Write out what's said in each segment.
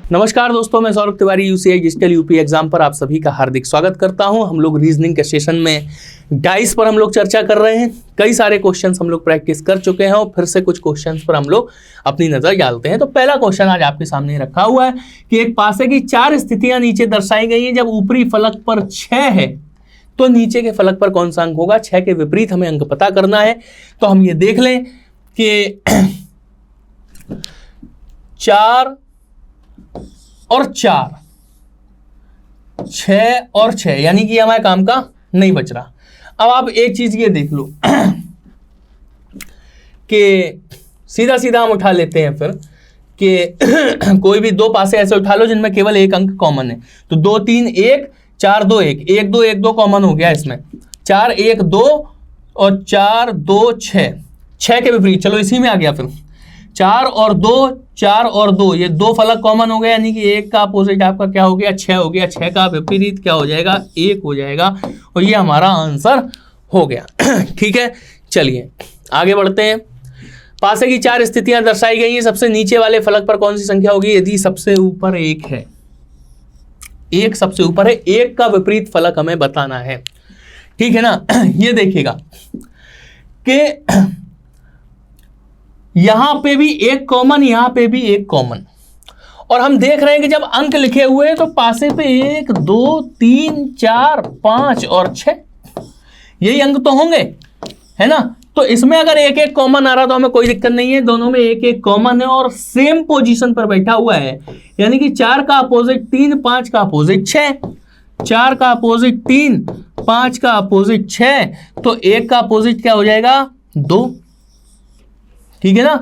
नमस्कार दोस्तों, मैं Saurabh Tiwari UCI digital UP exam पर आप सभी का हार्दिक स्वागत करता हूं। हम लोग रीजनिंग के सेशन में डाइस पर हम लोग चर्चा कर रहे हैं। कई सारे क्वेश्चंस हम लोग प्रैक्टिस कर चुके हैं और फिर से कुछ क्वेश्चंस पर हम लोग अपनी नजर डालते हैं। तो पहला क्वेश्चन आज आपके सामने रखा हुआ है कि एक पासे की 4 स्थितियां नीचे दर्शाई गई हैं। जब ऊपरी फलक पर 6 है तो नीचे के फलक पर कौन सा अंक होगा। 6 के विपरीत हमें अंक पता करना है। तो हम ये देख लें कि 4 और 4, 6 और 6, यानी कि हमारे काम का नहीं बच रहा। अब आप एक चीज ये देख लो कि सीधा सीधा हम उठा लेते हैं फिर कि कोई भी दो पासे ऐसे उठा लो जिनमें केवल एक अंक कॉमन है। तो 2 3 1, 4 2 1, 1 2 1 2 कॉमन हो गया इसमें। 4 1 2 और 4 2 6, 6 के विपरीत चलो इसी में आ गया फिर 4 और 2, 4 और 2, ये दो फलक कॉमन हो गए, यानी कि एक का अपोजिट आपका क्या हो गया, 6 हो गया। 6 का विपरीत क्या हो जाएगा, 1 हो जाएगा और ये हमारा आंसर हो गया। ठीक है, चलिए आगे बढ़ते हैं। पासे की 4 स्थितियां दर्शाई गई हैं। सबसे नीचे वाले फलक पर कौन सी संख्या होगी। यदि सबसे ऊपर 1 है, 1 सबसे ऊपर है, 1 का विपरीत फलक हमें बताना है। ठीक है ना। ये देखिएगा कि यहां पे भी एक कॉमन, यहां पे भी एक कॉमन, और हम देख रहे हैं कि जब अंक लिखे हुए हैं तो पासे पे 1 2 3 4 5 और 6 यही अंक तो होंगे, है ना। तो इसमें अगर एक एक कॉमन आ रहा तो हमें कोई दिक्कत नहीं है, दोनों में एक एक कॉमन है और सेम पोजीशन पर बैठा हुआ है। यानी कि 4 का अपोजिट 3, 5 का अपोजिट 6, 4 का अपोजिट 3, 5 का अपोजिट 6, तो 1 का अपोजिट क्या हो जाएगा, 2। ठीक है ना,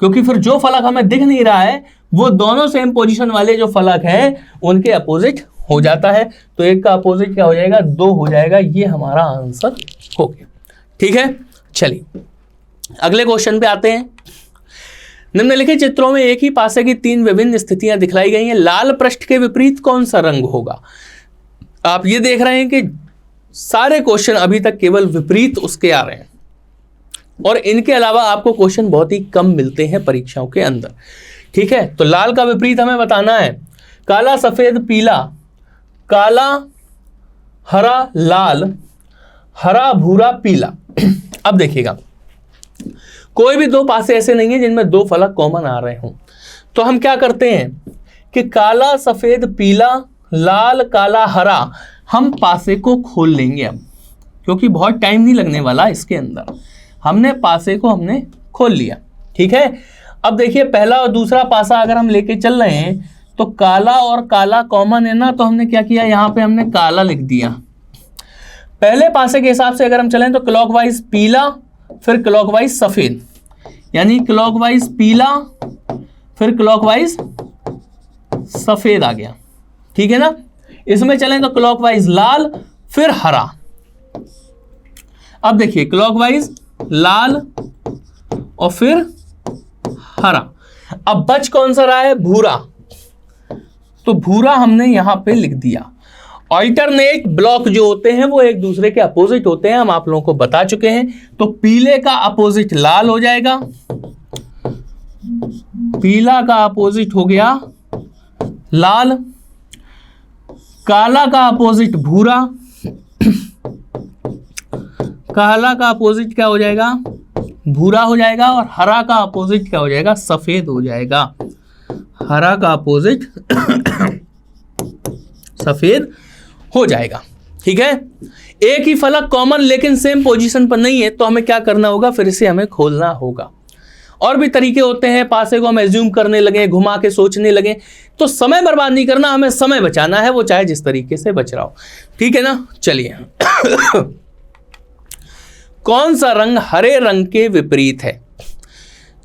क्योंकि फिर जो फलक हमें दिख नहीं रहा है वो दोनों सेम पोजीशन वाले जो फलक हैं उनके अपोजिट हो जाता है। तो 1 का अपोजिट क्या हो जाएगा, 2 हो जाएगा। ये हमारा आंसर हो गया। ठीक है, चलिए अगले क्वेश्चन पे आते हैं। निम्नलिखित चित्रों में एक ही पासे की 3 विभिन्न स्थितियां दिखलाई गई हैं। लाल पृष्ठ के विपरीत कौन सा रंग होगा। आप ये देख रहे हैं कि सारे क्वेश्चन अभी तक केवल विपरीत उसके आ रहे हैं और इनके अलावा आपको क्वेश्चन बहुत ही कम मिलते हैं परीक्षाओं के अंदर। ठीक है, तो लाल का विपरीत हमें बताना है। काला सफेद पीला, काला हरा लाल, हरा भूरा पीला। अब देखिएगा कोई भी दो पासे ऐसे नहीं है जिनमें 2 फलक कॉमन आ रहे हों। तो हम क्या करते हैं कि काला सफेद पीला, लाल काला हरा, हम पासे को खोल लेंगे अब, क्योंकि बहुत टाइम नहीं लगने वाला इसके अंदर। हमने पासे को हमने खोल लिया। ठीक है, अब देखिए पहला और दूसरा पासा अगर हम लेके चल रहे हैं तो काला और काला कॉमन है ना, तो हमने क्या किया, यहां पे हमने काला लिख दिया। पहले पासे के हिसाब से अगर हम चलें तो क्लॉकवाइज पीला, फिर क्लॉकवाइज सफेद, यानी क्लॉकवाइज पीला फिर क्लॉकवाइज सफेद आ गया। ठीक है ना। इसमें चलें तो क्लॉकवाइज लाल फिर हरा। अब देखिए क्लॉकवाइज लाल और फिर हरा। अब बच कौन सा रहा है, भूरा, तो भूरा हमने यहां पे लिख दिया। ऑल्टरनेट ब्लॉक जो होते हैं वो एक दूसरे के अपोजिट होते हैं, हम आप लोगों को बता चुके हैं। तो पीले का अपोजिट लाल हो जाएगा, पीला का अपोजिट हो गया लाल, काला का अपोजिट भूरा, काला का अपोजिट क्या हो जाएगा, भूरा हो जाएगा, और हरा का अपोजिट क्या हो जाएगा, सफेद हो जाएगा। हरा का अपोजिट सफेद हो जाएगा। ठीक है, एक ही फलक कॉमन लेकिन सेम पोजीशन पर नहीं है, तो हमें क्या करना होगा, फिर से हमें खोलना होगा। और भी तरीके होते हैं, पासे को हम एज्यूम करने लगे, घुमा के सोचने लगे, तो समय बर्बाद नहीं करना, हमें समय बचाना है, वो चाहे जिस तरीके से बच रहा हो। ठीक है ना। चलिए कौन सा रंग हरे रंग के विपरीत है।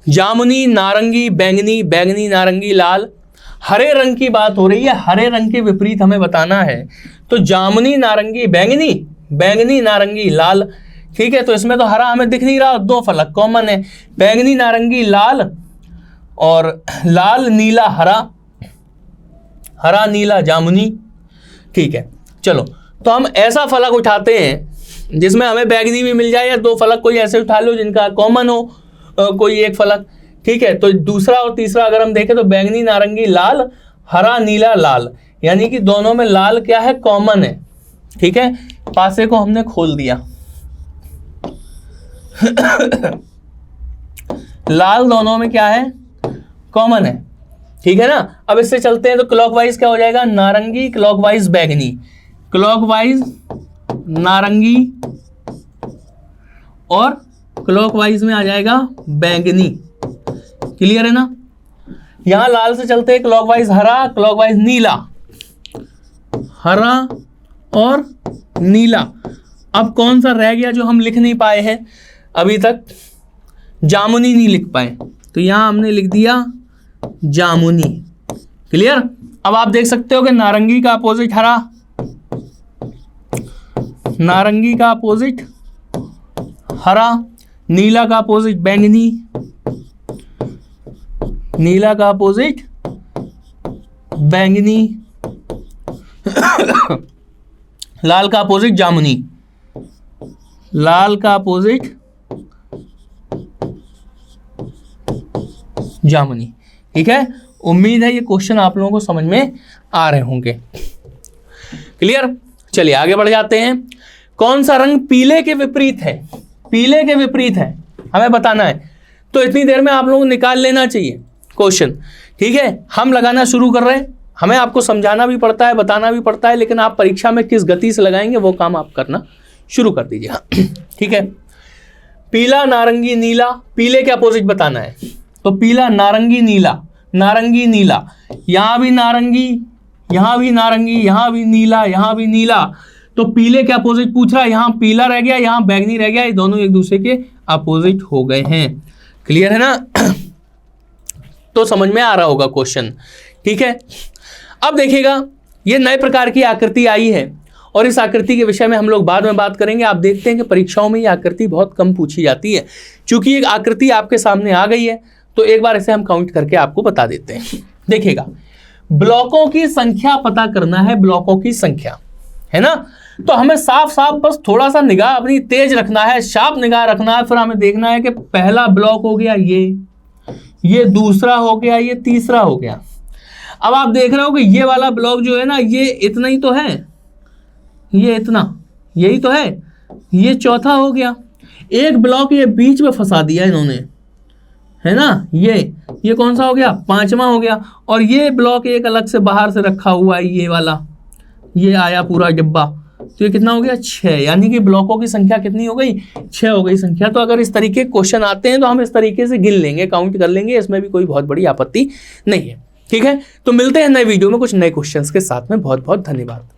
जामुनी नारंगी बैंगनी, बैंगनी नारंगी लाल। हरे रंग की बात हो रही है, हरे रंग के विपरीत हमें बताना है। तो जामुनी नारंगी बैंगनी, बैंगनी नारंगी लाल। ठीक है, तो इसमें तो हरा हमें दिख नहीं रहा, 2 फलक कॉमन है, बैंगनी नारंगी लाल और लाल नीला हरा, हरा नीला जामुनी। ठीक है, चलो तो हम ऐसा फलक उठाते हैं जिसमें हमें बैंगनी भी मिल जाए, या 2 फलक कोई ऐसे उठा लो जिनका कॉमन हो कोई एक फलक। ठीक है, तो दूसरा और तीसरा अगर हम देखें तो बैंगनी नारंगी लाल हरा नीला लाल, यानी कि दोनों में लाल क्या है, कॉमन है। ठीक है, पासे को हमने खोल दिया लाल दोनों में क्या है, कॉमन है। ठीक है ना। अब इससे चलते हैं तो क्लॉकवाइज क्या हो जाएगा, नारंगी, क्लॉकवाइज बैगनी, क्लॉकवाइज नारंगी और क्लॉकवाइज में आ जाएगा बैंगनी। क्लियर है ना। यहां लाल से चलते हैं क्लॉकवाइज हरा, क्लॉकवाइज नीला, हरा और नीला। अब कौन सा रह गया जो हम लिख नहीं पाए हैं अभी तक, जामुनी नहीं लिख पाए, तो यहां हमने लिख दिया जामुनी। क्लियर। अब आप देख सकते हो कि नारंगी का अपोजिट हरा, नारंगी का अपोजिट हरा, नीला का अपोजिट बैंगनी, नीला का अपोजिट बैंगनी, लाल का अपोजिट जामुनी, लाल का अपोजिट जामुनी। ठीक है, उम्मीद है ये क्वेश्चन आप लोगों को समझ में आ रहे होंगे। क्लियर। चलिए आगे बढ़ जाते हैं। कौन सा रंग पीले के विपरीत है, पीले के विपरीत है, हमें बताना है। तो इतनी देर में आप लोगों को निकाल लेना चाहिए क्वेश्चन। ठीक है, हम लगाना शुरू कर रहे हैं। हमें आपको समझाना भी पड़ता है, बताना भी पड़ता है, लेकिन आप परीक्षा में किस गति से लगाएंगे वो काम आप करना शुरू कर दीजिएगा। ठीक है, पीला नारंगी नीला, पीले के अपोजिट बताना है। तो पीला नारंगी नीला, नारंगी नीला, यहां भी नारंगी, यहां भी नारंगी, यहां भी नीला, यहां भी नीला। तो पीले के अपोजिट पूछ रहा है, यहां पीला रह गया, यहां बैगनी रह गया, ये दोनों एक दूसरे के अपोजिट हो गए हैं। क्लियर है ना। तो समझ में आ रहा होगा क्वेश्चन। ठीक है, अब देखिएगा ये नए प्रकार की आकृति आई है और इस आकृति के विषय में हम लोग बाद में बात करेंगे। आप देखते हैं कि परीक्षाओं में ये आकृति बहुत कम पूछी जाती है। चूंकि एक आकृति आपके सामने आ गई है तो एक बार इसे हम काउंट करके आपको बता देते हैं। देखिएगा, ब्लॉकों की संख्या पता करना है, ब्लॉकों की संख्या, है ना। तो हमें साफ साफ बस थोड़ा सा निगाह अपनी तेज रखना है, शार्प निगाह रखना है। फिर हमें देखना है कि पहला ब्लॉक हो गया ये दूसरा हो गया, ये तीसरा हो गया। अब आप देख रहे हो कि ये वाला ब्लॉक जो है ना, ये इतना ही तो है, ये इतना, यही तो है, ये चौथा हो गया। एक ब्लॉक ये बीच में फंसा दिया इन्होंने, है ना। ये कौन सा हो गया, पांचवा हो गया। और ये ब्लॉक एक अलग से बाहर से रखा हुआ है, ये वाला, ये आया पूरा डिब्बा। तो ये कितना हो गया, 6। यानी कि ब्लॉकों की संख्या कितनी हो गई, 6 हो गई संख्या। तो अगर इस तरीके के क्वेश्चन आते हैं तो हम इस तरीके से गिन लेंगे, काउंट कर लेंगे, इसमें भी कोई बहुत बड़ी आपत्ति नहीं है। ठीक है, तो मिलते हैं नए वीडियो में कुछ नए क्वेश्चंस के साथ में। बहुत बहुत धन्यवाद।